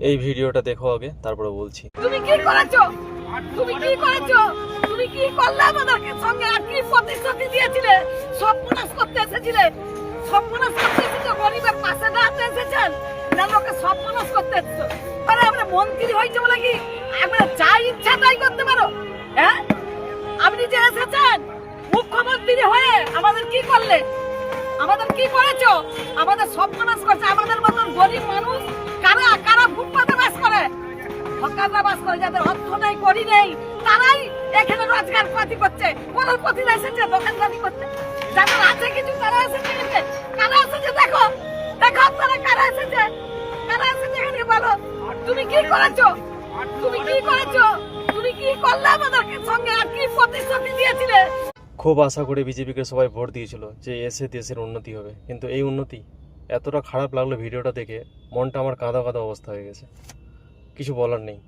এই ভিডিওটা দেখো আগে, তারপরে বলছি। তুমি কি করেছো? তুমি কি করেছো? তুমি কি করলে আমাদেরকে সঙ্গে? আর কি প্রতিশ্রুতি দিয়েছিলে? সর্বনাশ করতে এসেছিলে, সর্বনাশ করতে এসেছো। গরিবের পাশে দাঁড়াতে এসেছেন না, লোকে সর্বনাশ করতে এসেছো। আরে আমরা মন্ত্রী হয়েছে বলে কি আমরা যা ইচ্ছা তাই করতে পারো? হ্যাঁ, আপনি যে এসেছেন মুখ্যমন্ত্রী হয়ে আমাদের কি করলে? আমাদের কি করেছো? আমাদের সর্বনাশ করছে। আমাদের মতন গরিব মানুষ কারা কারা ফুটপাতে বাস করে, হকাররা বাস করে, যাদের অর্থ নেই করি নেই, তারাই এখানে রোজগার পাতি করছে। কোন প্রতিটা এসেছে দোকানদারি করতে, যাদের আছে কিছু তারা এসেছে। কারা এসেছে দেখো, দেখো আপনারা কারা এসেছে, কারা এসেছে এখানে বলো। তুমি কি করেছো? তুমি কি করেছো? তুমি কি করলে আমাদেরকে সঙ্গে? আর কি প্রতিশ্রুতি দিয়েছিলে? খুব আশা করে বিজেপিকে সবাই ভোট দিয়েছিল যে এসে দেশের উন্নতি হবে, কিন্তু এই উন্নতি এতটা খারাপ লাগলো ভিডিওটা দেখে, মনটা আমার কাঁদা কাঁদা অবস্থা হয়ে গেছে। কিছু বলার নেই।